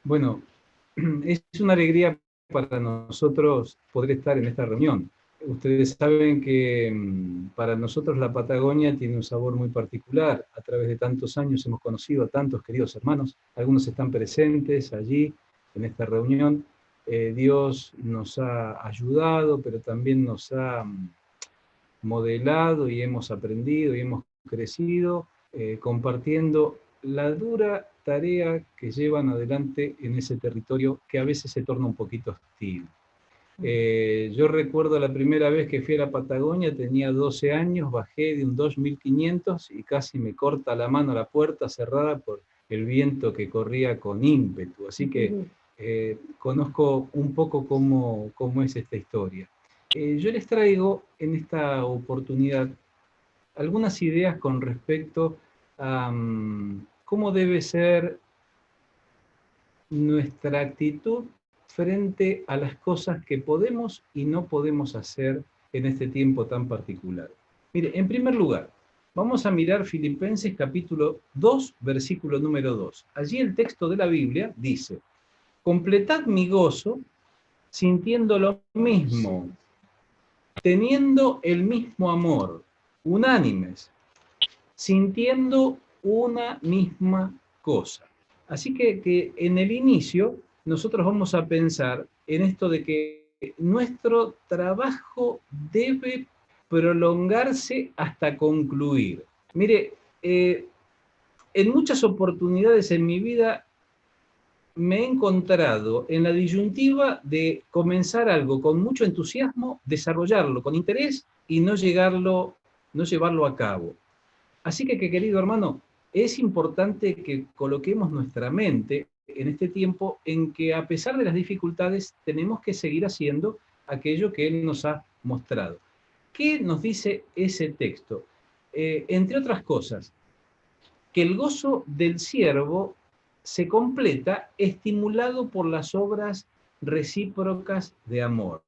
Bueno, es una alegría para nosotros poder estar en esta reunión. Ustedes saben que para nosotros la Patagonia tiene un sabor muy particular. A través de tantos años hemos conocido a tantos queridos hermanos. Algunos están presentes allí en esta reunión. Dios nos ha ayudado, pero también nos ha modelado y hemos aprendido y hemos crecido compartiendo la dura tarea que llevan adelante en ese territorio que a veces se torna un poquito hostil. Yo recuerdo la primera vez que fui a la Patagonia, tenía 12 años, bajé de un 2500 y casi me corta la mano la puerta cerrada por el viento que corría con ímpetu. Así que conozco un poco cómo es esta historia. Yo les traigo en esta oportunidad algunas ideas con respecto a cómo debe ser nuestra actitud frente a las cosas que podemos y no podemos hacer en este tiempo tan particular. Mire, en primer lugar, vamos a mirar Filipenses capítulo 2, versículo número 2. Allí el texto de la Biblia dice: completad mi gozo sintiendo lo mismo, teniendo el mismo amor, unánimes, sintiendo una misma cosa. Así que en el inicio nosotros vamos a pensar en esto de que nuestro trabajo debe prolongarse hasta concluir. Mire, en muchas oportunidades en mi vida me he encontrado en la disyuntiva de comenzar algo con mucho entusiasmo, desarrollarlo con interés y no llevarlo a cabo. Así que, querido hermano, es importante que coloquemos nuestra mente en este tiempo en que, a pesar de las dificultades, tenemos que seguir haciendo aquello que Él nos ha mostrado. ¿Qué nos dice ese texto? Entre otras cosas, que el gozo del siervo se completa estimulado por las obras recíprocas de amor.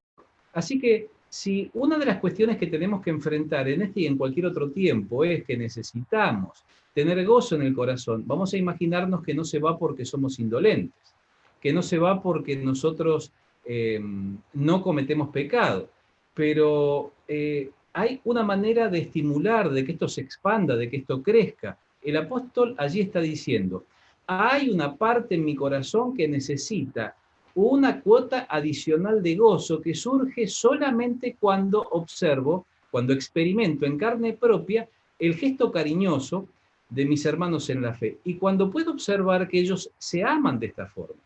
Así que si una de las cuestiones que tenemos que enfrentar en este y en cualquier otro tiempo es que necesitamos tener gozo en el corazón, vamos a imaginarnos que no se va porque somos indolentes, que no se va porque nosotros no cometemos pecado, pero hay una manera de estimular, de que esto se expanda, de que esto crezca. El apóstol allí está diciendo: hay una parte en mi corazón que necesita una cuota adicional de gozo que surge solamente cuando observo, cuando experimento en carne propia el gesto cariñoso de mis hermanos en la fe y cuando puedo observar que ellos se aman de esta forma.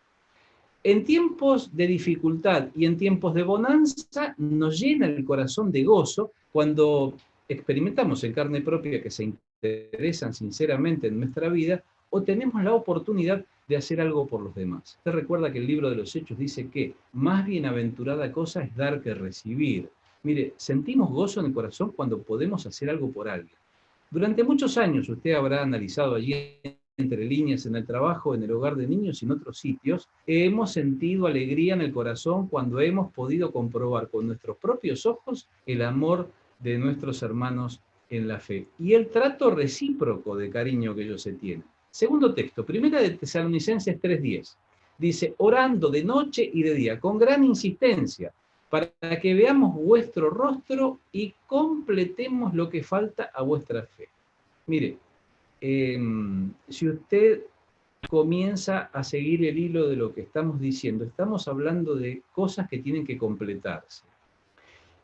En tiempos de dificultad y en tiempos de bonanza nos llena el corazón de gozo cuando experimentamos en carne propia que se interesan sinceramente en nuestra vida o tenemos la oportunidad de hacer algo por los demás. Usted recuerda que el libro de los Hechos dice que más bienaventurada cosa es dar que recibir. Mire, sentimos gozo en el corazón cuando podemos hacer algo por alguien. Durante muchos años usted habrá analizado allí entre líneas en el trabajo, en el hogar de niños y en otros sitios, hemos sentido alegría en el corazón cuando hemos podido comprobar con nuestros propios ojos el amor de nuestros hermanos en la fe y el trato recíproco de cariño que ellos se tienen. Segundo texto, primera de Tesalonicenses 3:10. Dice: orando de noche y de día, con gran insistencia, para que veamos vuestro rostro y completemos lo que falta a vuestra fe. Mire, si usted comienza a seguir el hilo de lo que estamos diciendo, estamos hablando de cosas que tienen que completarse.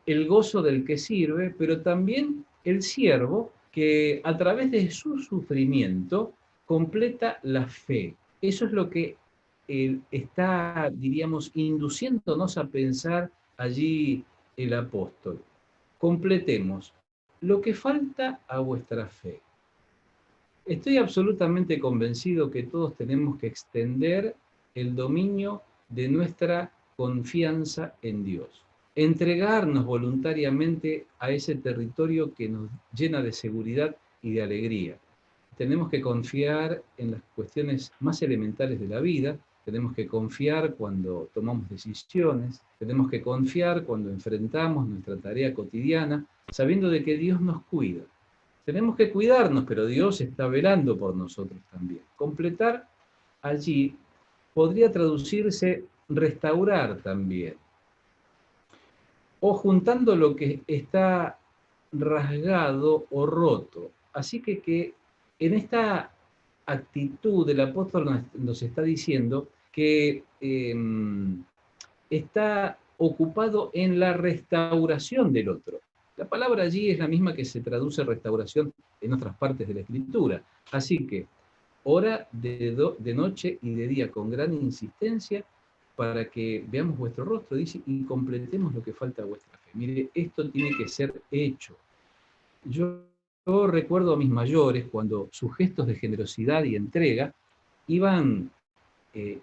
El gozo del que sirve, pero también el siervo que a través de su sufrimiento completa la fe. Eso es lo que está, diríamos, induciéndonos a pensar allí el apóstol. Completemos lo que falta a vuestra fe. Estoy absolutamente convencido que todos tenemos que extender el dominio de nuestra confianza en Dios, entregarnos voluntariamente a ese territorio que nos llena de seguridad y de alegría. Tenemos que confiar en las cuestiones más elementales de la vida, tenemos que confiar cuando tomamos decisiones, tenemos que confiar cuando enfrentamos nuestra tarea cotidiana, sabiendo de que Dios nos cuida. Tenemos que cuidarnos, pero Dios está velando por nosotros también. Completar allí podría traducirse restaurar también, o juntando lo que está rasgado o roto. Así que en esta actitud el apóstol nos está diciendo que está ocupado en la restauración del otro. La palabra allí es la misma que se traduce restauración en otras partes de la Escritura. Así que ora de noche y de día con gran insistencia para que veamos vuestro rostro, dice, y completemos lo que falta a vuestra fe. Mire, esto tiene que ser hecho. Yo recuerdo a mis mayores cuando sus gestos de generosidad y entrega iban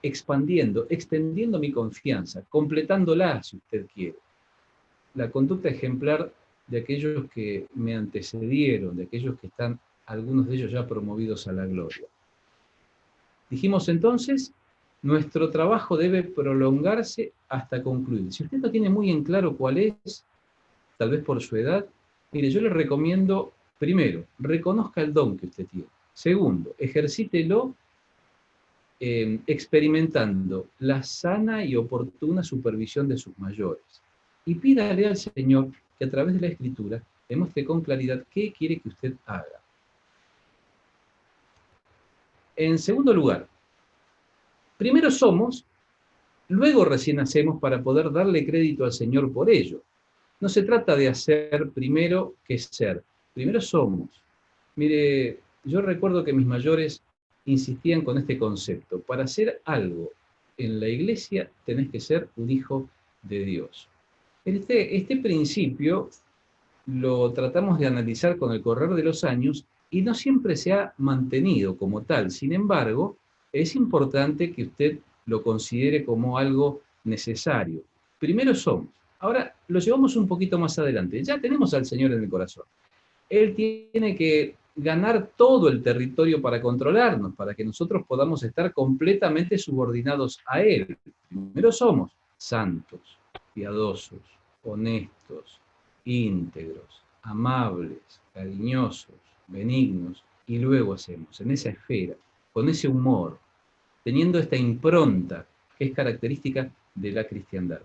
extendiendo mi confianza, completándola, si usted quiere. La conducta ejemplar de aquellos que me antecedieron, de aquellos que están, algunos de ellos ya promovidos a la gloria. Dijimos entonces, nuestro trabajo debe prolongarse hasta concluir. Si usted no tiene muy en claro cuál es, tal vez por su edad, mire, yo le recomiendo, primero, reconozca el don que usted tiene. Segundo, ejercítelo experimentando la sana y oportuna supervisión de sus mayores. Y pídale al Señor que a través de la Escritura demuestre con claridad qué quiere que usted haga. En segundo lugar, primero somos, luego recién hacemos para poder darle crédito al Señor por ello. No se trata de hacer primero que ser. Primero somos. Mire, yo recuerdo que mis mayores insistían con este concepto. Para hacer algo en la iglesia tenés que ser un hijo de Dios. Este principio lo tratamos de analizar con el correr de los años y no siempre se ha mantenido como tal. Sin embargo, es importante que usted lo considere como algo necesario. Primero somos. Ahora lo llevamos un poquito más adelante. Ya tenemos al Señor en el corazón. Él tiene que ganar todo el territorio para controlarnos, para que nosotros podamos estar completamente subordinados a Él. Primero somos santos, piadosos, honestos, íntegros, amables, cariñosos, benignos, y luego hacemos, en esa esfera, con ese humor, teniendo esta impronta que es característica de la cristiandad.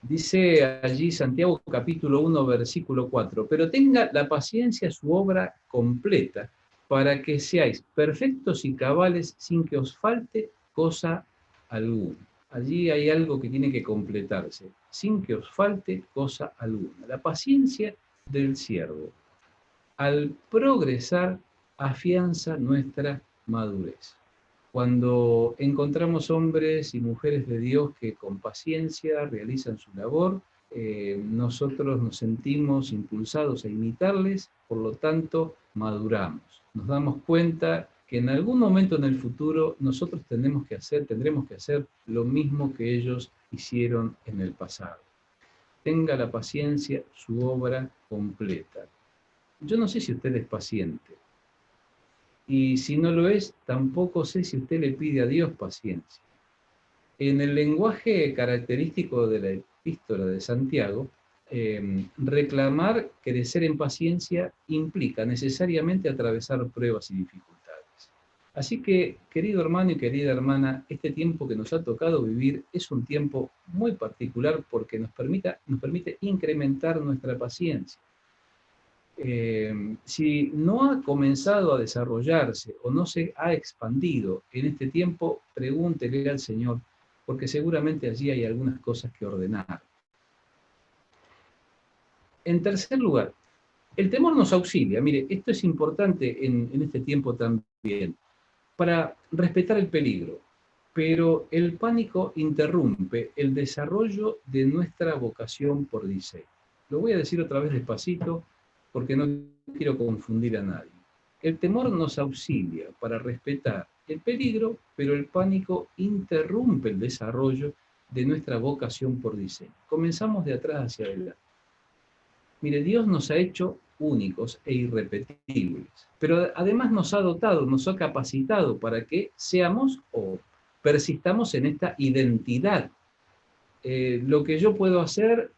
Dice allí Santiago capítulo 1, versículo 4, pero tenga la paciencia su obra completa, para que seáis perfectos y cabales sin que os falte cosa alguna. Allí hay algo que tiene que completarse, sin que os falte cosa alguna. La paciencia del siervo, al progresar, afianza nuestra madurez. Cuando encontramos hombres y mujeres de Dios que con paciencia realizan su labor, nosotros nos sentimos impulsados a imitarles, por lo tanto maduramos. Nos damos cuenta que en algún momento en el futuro nosotros tendremos que hacer lo mismo que ellos hicieron en el pasado. Tenga la paciencia su obra completa. Yo no sé si usted es paciente. Y si no lo es, tampoco sé si usted le pide a Dios paciencia. En el lenguaje característico de la epístola de Santiago, reclamar crecer en paciencia implica necesariamente atravesar pruebas y dificultades. Así que, querido hermano y querida hermana, este tiempo que nos ha tocado vivir es un tiempo muy particular porque nos permite incrementar nuestra paciencia. Si no ha comenzado a desarrollarse o no se ha expandido en este tiempo, pregúntele al Señor, porque seguramente allí hay algunas cosas que ordenar. En tercer lugar, el temor nos auxilia. Mire, esto es importante en este tiempo también, para respetar el peligro, pero el pánico interrumpe el desarrollo de nuestra vocación por diseño. Lo voy a decir otra vez despacito, porque no quiero confundir a nadie. El temor nos auxilia para respetar el peligro, pero el pánico interrumpe el desarrollo de nuestra vocación por diseño. Comenzamos de atrás hacia adelante. Mire, Dios nos ha hecho únicos e irrepetibles, pero además nos ha dotado, nos ha capacitado para que seamos o persistamos en esta identidad. Lo que yo puedo hacer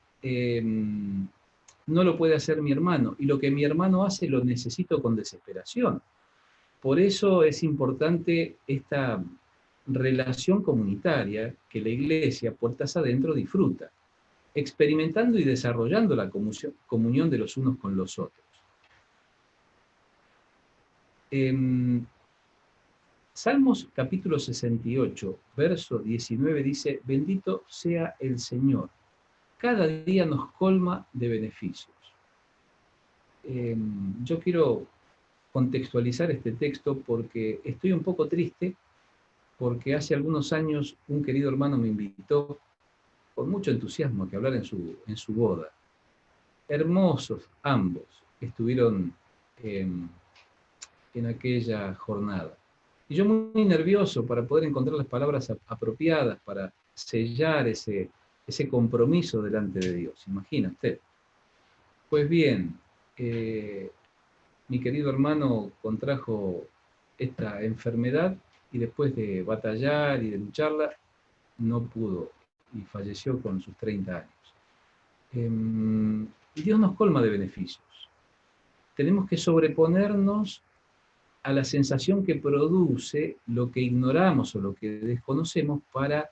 no lo puede hacer mi hermano, y lo que mi hermano hace lo necesito con desesperación. Por eso es importante esta relación comunitaria que la iglesia, puertas adentro, disfruta, experimentando y desarrollando la comunión de los unos con los otros. Salmos capítulo 68, verso 19 dice: bendito sea el Señor, cada día nos colma de beneficios. Yo quiero contextualizar este texto porque estoy un poco triste, porque hace algunos años un querido hermano me invitó con mucho entusiasmo a que hablara en su boda. Hermosos ambos estuvieron en aquella jornada. Y yo muy nervioso para poder encontrar las palabras apropiadas para sellar ese compromiso delante de Dios. ¿Imagina usted? Pues bien, mi querido hermano contrajo esta enfermedad y después de batallar y de lucharla, no pudo y falleció con sus 30 años. Y Dios nos colma de beneficios. Tenemos que sobreponernos a la sensación que produce lo que ignoramos o lo que desconocemos para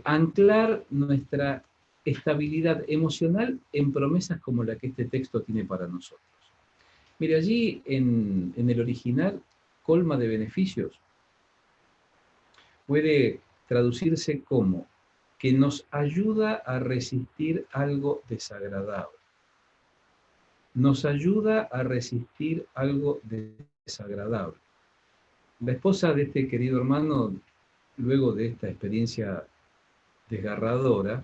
anclar nuestra estabilidad emocional en promesas como la que este texto tiene para nosotros. Mire, allí en el original, colma de beneficios, puede traducirse como que nos ayuda a resistir algo desagradable. Nos ayuda a resistir algo desagradable. La esposa de este querido hermano, luego de esta experiencia desgarradora,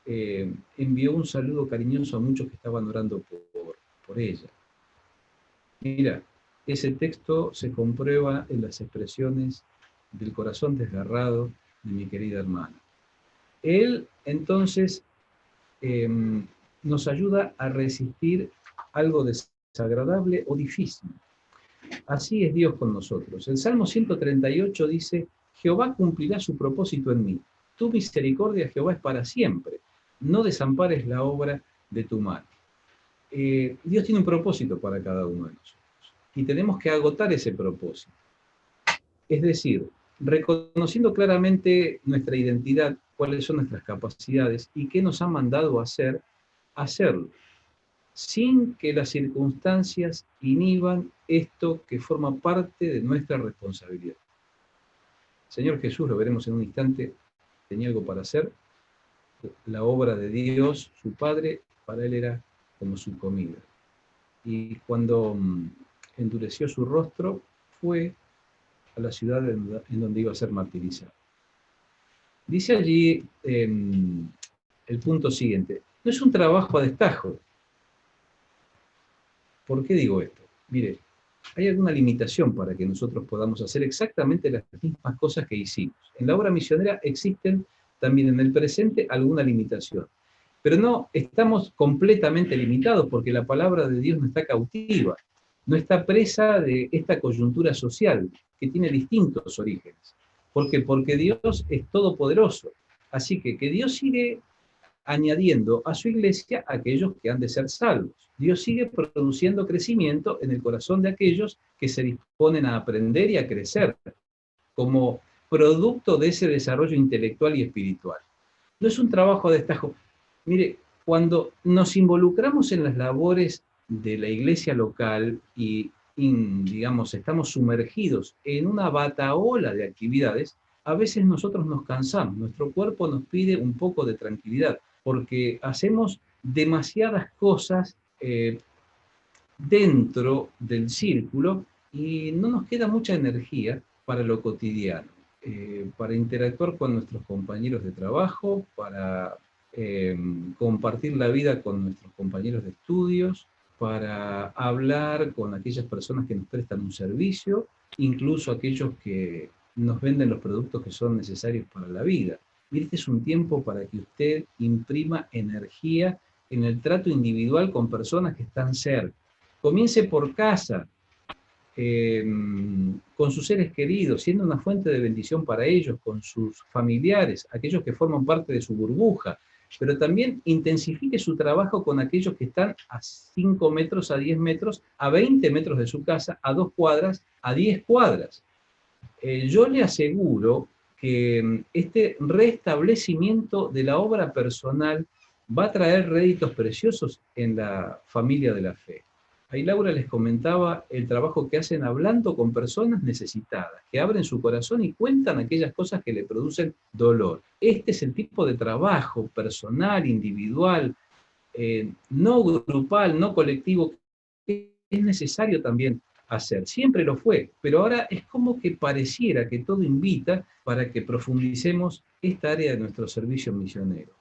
envió un saludo cariñoso a muchos que estaban orando por ella. Mira, ese texto se comprueba en las expresiones del corazón desgarrado de mi querida hermana. Él, entonces, nos ayuda a resistir algo desagradable o difícil. Así es Dios con nosotros. El Salmo 138 dice: Jehová cumplirá su propósito en mí. Tu misericordia, Jehová, es para siempre. No desampares la obra de tu mano. Dios tiene un propósito para cada uno de nosotros. Y tenemos que agotar ese propósito. Es decir, reconociendo claramente nuestra identidad, cuáles son nuestras capacidades y qué nos ha mandado a hacer, hacerlo, sin que las circunstancias inhiban esto que forma parte de nuestra responsabilidad. Señor Jesús, lo veremos en un instante, tenía algo para hacer. La obra de Dios, su Padre, para él era como su comida. Y cuando endureció su rostro, fue a la ciudad en donde iba a ser martirizado. Dice allí el punto siguiente: no es un trabajo a destajo. ¿Por qué digo esto? Mire, hay alguna limitación para que nosotros podamos hacer exactamente las mismas cosas que hicimos. En la obra misionera existen también en el presente alguna limitación, pero no estamos completamente limitados porque la palabra de Dios no está cautiva, no está presa de esta coyuntura social que tiene distintos orígenes. ¿Por qué? Porque Dios es todopoderoso. Así que Dios sigue añadiendo a su iglesia a aquellos que han de ser salvos. Dios sigue produciendo crecimiento en el corazón de aquellos que se disponen a aprender y a crecer como producto de ese desarrollo intelectual y espiritual. No es un trabajo a destajo. Mire, cuando nos involucramos en las labores de la iglesia local y, digamos, estamos sumergidos en una batahola de actividades, a veces nosotros nos cansamos, nuestro cuerpo nos pide un poco de tranquilidad, porque hacemos demasiadas cosas dentro del círculo y no nos queda mucha energía para lo cotidiano, para interactuar con nuestros compañeros de trabajo, para compartir la vida con nuestros compañeros de estudios, para hablar con aquellas personas que nos prestan un servicio, incluso aquellos que nos venden los productos que son necesarios para la vida. Este es un tiempo para que usted imprima energía en el trato individual con personas que están cerca. Comience por casa, con sus seres queridos, siendo una fuente de bendición para ellos, con sus familiares, aquellos que forman parte de su burbuja, pero también intensifique su trabajo con aquellos que están a 5 metros, a 10 metros, a 20 metros de su casa, a 2 cuadras, a 10 cuadras. Yo le aseguro que este restablecimiento de la obra personal va a traer réditos preciosos en la familia de la fe. Ahí Laura les comentaba el trabajo que hacen hablando con personas necesitadas, que abren su corazón y cuentan aquellas cosas que le producen dolor. Este es el tipo de trabajo personal, individual, no grupal, no colectivo, que es necesario también hacer. Siempre lo fue, pero ahora es como que pareciera que todo invita para que profundicemos esta área de nuestro servicio misionero.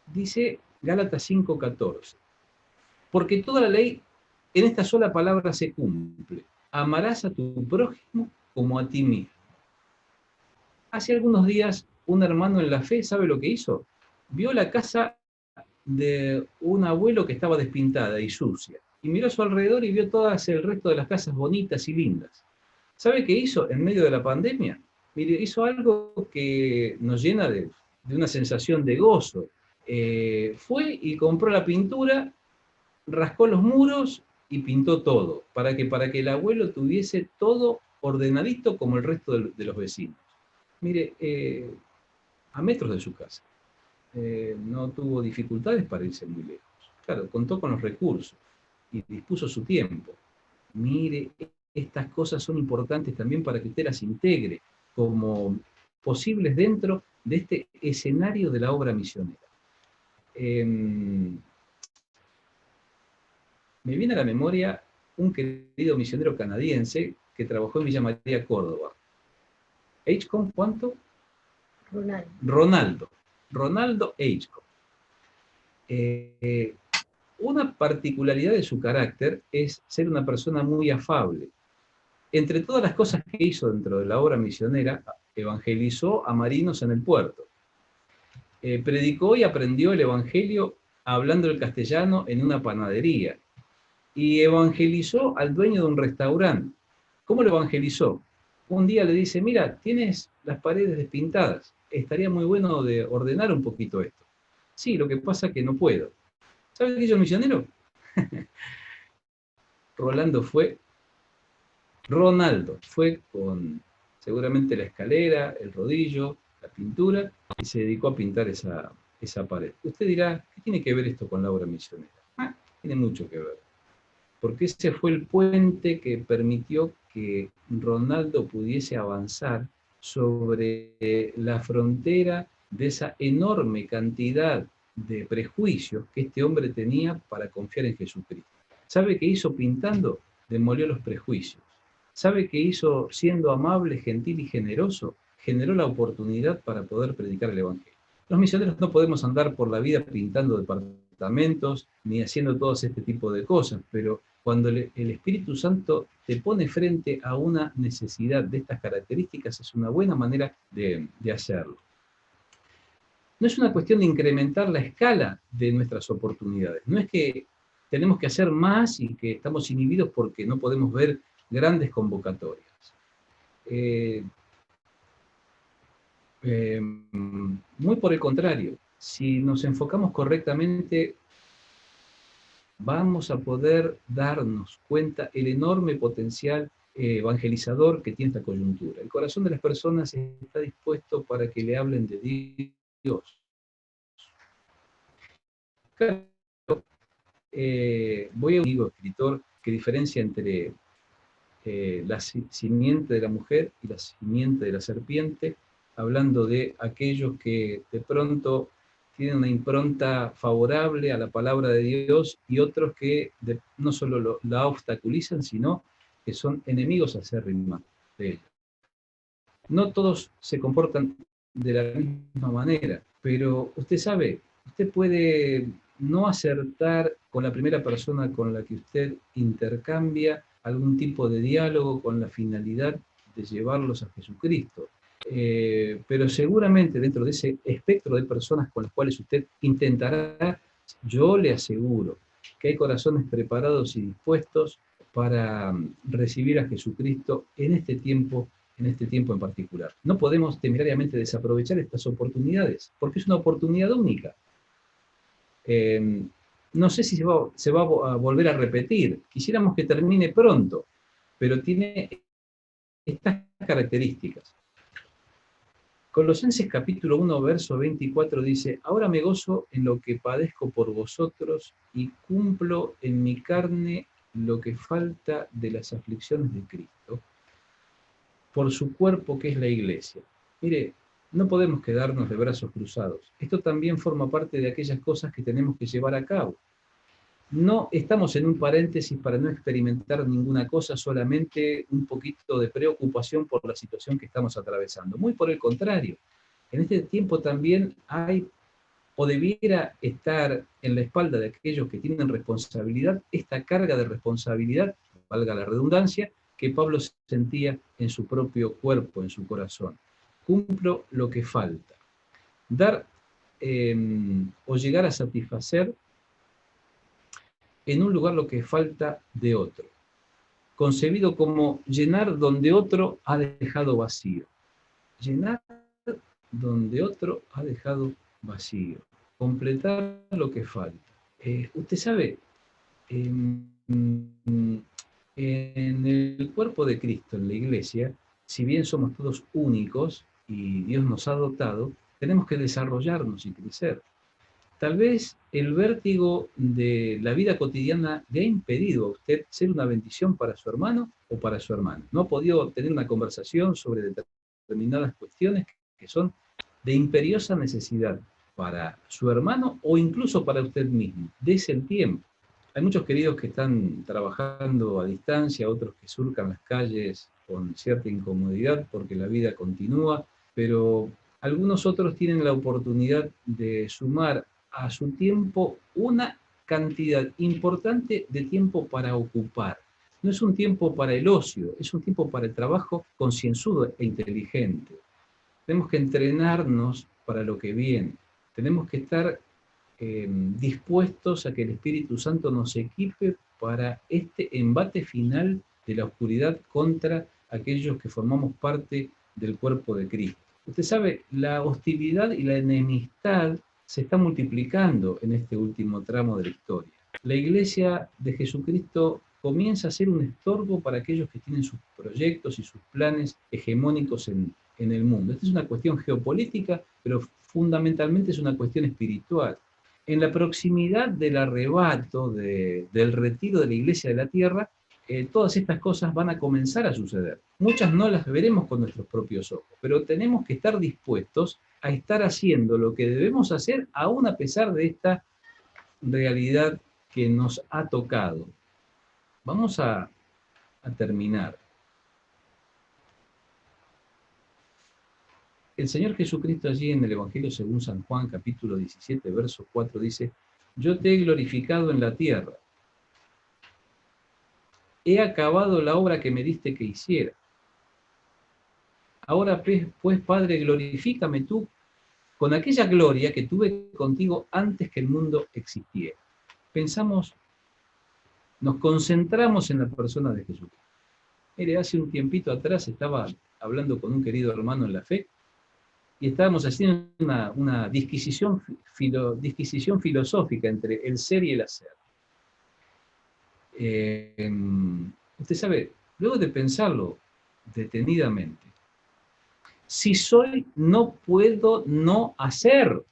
Dice Gálatas 5:14, porque toda la ley en esta sola palabra se cumple: amarás a tu prójimo como a ti mismo. Hace algunos días un hermano en la fe, ¿sabe lo que hizo? Vio la casa de un abuelo que estaba despintada y sucia, y miró a su alrededor y vio todas el resto de las casas bonitas y lindas. ¿Sabe qué hizo en medio de la pandemia? Mire, hizo algo que nos llena de una sensación de gozo. Fue y compró la pintura, rascó los muros y pintó todo, para que el abuelo tuviese todo ordenadito como el resto de los vecinos. Mire, a metros de su casa. No tuvo dificultades para irse muy lejos. Claro, contó con los recursos y dispuso su tiempo. Mire, estas cosas son importantes también para que usted las integre como posibles dentro de este escenario de la obra misionera. Me viene a la memoria un querido misionero canadiense que trabajó en Villa María, Córdoba. ¿H-Com cuánto? Ronaldo H-Com. Una particularidad de su carácter es ser una persona muy afable. Entre todas las cosas que hizo dentro de la obra misionera, evangelizó a marinos en el puerto. Predicó y aprendió el evangelio hablando el castellano en una panadería. Y evangelizó al dueño de un restaurante. ¿Cómo lo evangelizó? Un día le dice: mira, tienes las paredes despintadas, estaría muy bueno de ordenar un poquito esto. Sí, lo que pasa es que no puedo. ¿Sabe qué hizo el misionero? Ronaldo fue con seguramente la escalera, el rodillo, la pintura, y se dedicó a pintar esa pared. Usted dirá, ¿qué tiene que ver esto con la obra misionera? Tiene mucho que ver, porque ese fue el puente que permitió que Ronaldo pudiese avanzar sobre la frontera de esa enorme cantidad de prejuicios que este hombre tenía para confiar en Jesucristo. ¿Sabe qué hizo pintando? Demolió los prejuicios. ¿Sabe qué hizo siendo amable, gentil y generoso? Generó la oportunidad para poder predicar el Evangelio. Los misioneros no podemos andar por la vida pintando departamentos ni haciendo todo este tipo de cosas, pero cuando el Espíritu Santo te pone frente a una necesidad de estas características, es una buena manera de hacerlo. No es una cuestión de incrementar la escala de nuestras oportunidades. No es que tenemos que hacer más y que estamos inhibidos porque no podemos ver grandes convocatorias. Muy por el contrario, si nos enfocamos correctamente, vamos a poder darnos cuenta el enorme potencial evangelizador que tiene esta coyuntura. El corazón de las personas está dispuesto para que le hablen de Dios. Claro, voy a un amigo escritor que diferencia entre la simiente de la mujer y la simiente de la serpiente, hablando de aquellos que de pronto tienen una impronta favorable a la palabra de Dios y otros que no solo la obstaculizan, sino que son enemigos acérrimos de ella. No todos se comportan de la misma manera, pero usted sabe, usted puede no acertar con la primera persona con la que usted intercambia algún tipo de diálogo con la finalidad de llevarlos a Jesucristo. Pero seguramente dentro de ese espectro de personas con las cuales usted intentará, yo le aseguro que hay corazones preparados y dispuestos para recibir a Jesucristo en este tiempo en particular. No podemos temerariamente desaprovechar estas oportunidades, porque es una oportunidad única. No sé si se va a volver a repetir. Quisiéramos que termine pronto, pero tiene estas características. Colosenses capítulo 1, verso 24 dice: ahora me gozo en lo que padezco por vosotros y cumplo en mi carne lo que falta de las aflicciones de Cristo, por su cuerpo que es la iglesia. Mire, no podemos quedarnos de brazos cruzados. Esto también forma parte de aquellas cosas que tenemos que llevar a cabo. No estamos en un paréntesis para no experimentar ninguna cosa, solamente un poquito de preocupación por la situación que estamos atravesando. Muy por el contrario, en este tiempo también hay, o debiera estar en la espalda de aquellos que tienen responsabilidad, esta carga de responsabilidad, valga la redundancia, que Pablo sentía en su propio cuerpo, en su corazón. Cumplo lo que falta. Dar o llegar a satisfacer en un lugar lo que falta de otro, concebido como llenar donde otro ha dejado vacío. Llenar donde otro ha dejado vacío. Completar lo que falta. Usted sabe, en el cuerpo de Cristo, en la iglesia, si bien somos todos únicos y Dios nos ha dotado, tenemos que desarrollarnos y crecer. Tal vez el vértigo de la vida cotidiana le ha impedido a usted ser una bendición para su hermano o para su hermana. No ha podido tener una conversación sobre determinadas cuestiones que son de imperiosa necesidad para su hermano o incluso para usted mismo. Dese el tiempo. Hay muchos queridos que están trabajando a distancia, otros que surcan las calles con cierta incomodidad porque la vida continúa, pero algunos otros tienen la oportunidad de sumar a su tiempo una cantidad importante de tiempo para ocupar. No es un tiempo para el ocio, es un tiempo para el trabajo concienzudo e inteligente. Tenemos que entrenarnos para lo que viene. Tenemos que estar dispuestos a que el Espíritu Santo nos equipe para este embate final de la oscuridad contra aquellos que formamos parte del cuerpo de Cristo. Usted sabe, la hostilidad y la enemistad se está multiplicando en este último tramo de la historia. La iglesia de Jesucristo comienza a ser un estorbo para aquellos que tienen sus proyectos y sus planes hegemónicos en el mundo. Esta es una cuestión geopolítica, pero fundamentalmente es una cuestión espiritual. En la proximidad del arrebato, del retiro de la iglesia de la tierra, todas estas cosas van a comenzar a suceder. Muchas no las veremos con nuestros propios ojos, pero tenemos que estar dispuestos a estar haciendo lo que debemos hacer, aún a pesar de esta realidad que nos ha tocado. Vamos a terminar. El Señor Jesucristo allí en el Evangelio según San Juan, capítulo 17, verso 4, dice: yo te he glorificado en la tierra. He acabado la obra que me diste que hiciera. Ahora pues, Padre, glorifícame tú con aquella gloria que tuve contigo antes que el mundo existiera. Pensamos, nos concentramos en la persona de Jesucristo. Mire, hace un tiempito atrás estaba hablando con un querido hermano en la fe y estábamos haciendo una disquisición filosófica entre el ser y el hacer. Usted sabe, luego de pensarlo detenidamente, si soy, no puedo no hacer.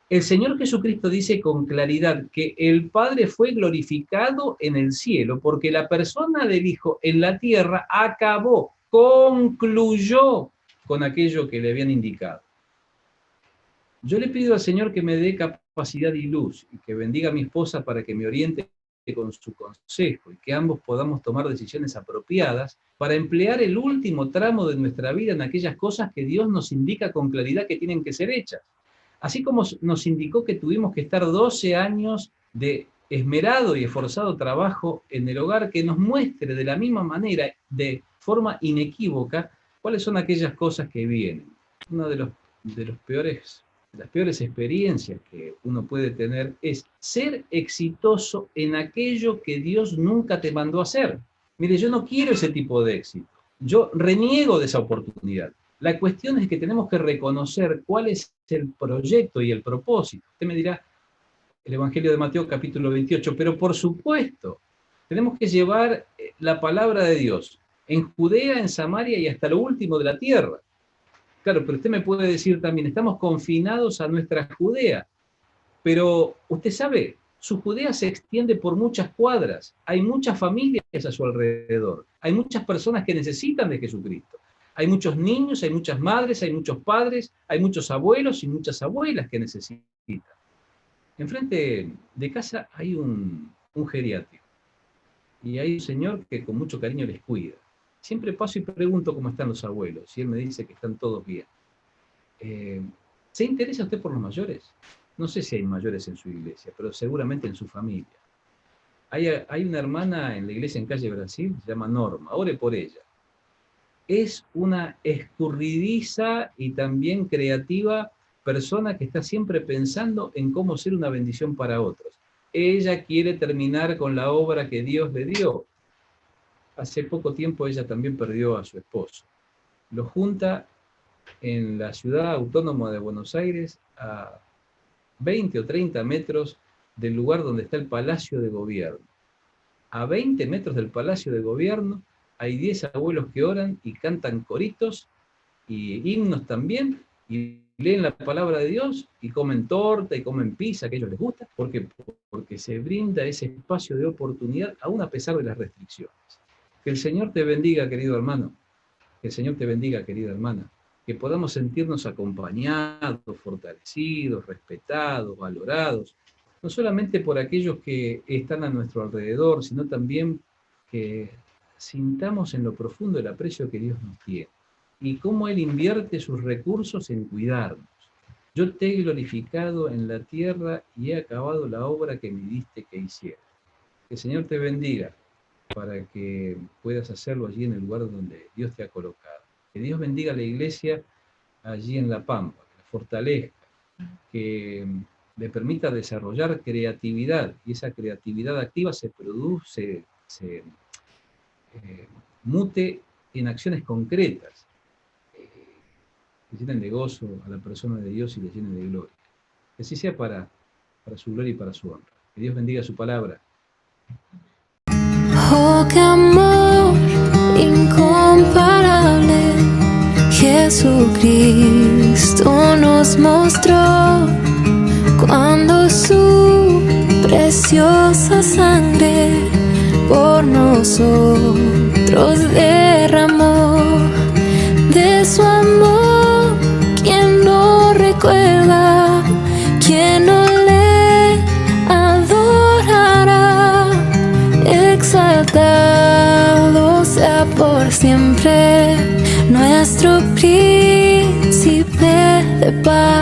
El Señor Jesucristo dice con claridad que el Padre fue glorificado en el cielo porque la persona del Hijo en la tierra acabó, concluyó con aquello que le habían indicado. Yo le pido al Señor que me dé capacidad y luz y que bendiga a mi esposa para que me oriente con su consejo y que ambos podamos tomar decisiones apropiadas para emplear el último tramo de nuestra vida en aquellas cosas que Dios nos indica con claridad que tienen que ser hechas. Así como nos indicó que tuvimos que estar 12 años de esmerado y esforzado trabajo en el hogar, que nos muestre de la misma manera, de forma inequívoca, cuáles son aquellas cosas que vienen. Una de las peores experiencias que uno puede tener es ser exitoso en aquello que Dios nunca te mandó a hacer. Mire, yo no quiero ese tipo de éxito. Yo reniego de esa oportunidad. La cuestión es que tenemos que reconocer cuál es el proyecto y el propósito. Usted me dirá, el Evangelio de Mateo capítulo 28, pero por supuesto, Tenemos que llevar la palabra de Dios en Judea, en Samaria y hasta lo último de la tierra. Claro, pero usted me puede decir también, estamos confinados a nuestra Judea, pero usted sabe, su Judea se extiende por muchas cuadras, hay muchas familias a su alrededor, hay muchas personas que necesitan de Jesucristo, hay muchos niños, hay muchas madres, hay muchos padres, hay muchos abuelos y muchas abuelas que necesitan. Enfrente de casa hay un geriátrico y hay un señor que con mucho cariño les cuida. Siempre paso y pregunto cómo están los abuelos y él me dice que están todos bien. ¿Se interesa usted por los mayores? No sé si hay mayores en su iglesia, pero seguramente en su familia. Hay una hermana en la iglesia en Calle Brasil, se llama Norma, ore por ella. Es una escurridiza y también creativa persona que está siempre pensando en cómo ser una bendición para otros. Ella quiere terminar con la obra que Dios le dio. Hace poco tiempo ella también perdió a su esposo. Lo junta en la ciudad autónoma de Buenos Aires a 20 o 30 metros del lugar donde está el Palacio de Gobierno. A 20 metros del Palacio de Gobierno hay 10 abuelos que oran y cantan coritos y himnos también, y leen la palabra de Dios, y comen torta y comen pizza, que a ellos les gusta, porque se brinda ese espacio de oportunidad, aún a pesar de las restricciones. Que el Señor te bendiga, querido hermano, que el Señor te bendiga, querida hermana, que podamos sentirnos acompañados, fortalecidos, respetados, valorados, no solamente por aquellos que están a nuestro alrededor, sino también que sintamos en lo profundo el aprecio que Dios nos tiene y cómo Él invierte sus recursos en cuidarnos. Yo te he glorificado en la tierra y he acabado la obra que me diste que hiciera. Que el Señor te bendiga para que puedas hacerlo allí en el lugar donde Dios te ha colocado. Que Dios bendiga a la iglesia allí en La Pampa, que la fortalezca, que le permita desarrollar creatividad, y esa creatividad activa se produce, se mute en acciones concretas, que llenen de gozo a la persona de Dios y le llenen de gloria. Que así sea para su gloria y para su honra. Que Dios bendiga su palabra. Oh, qué amor incomparable, Jesucristo nos mostró cuando su preciosa sangre por nosotros derramó. De su amor, ¿quién no recuerda? ¿Quién no le adorará? Exaltado sea por siempre nuestro príncipe de paz.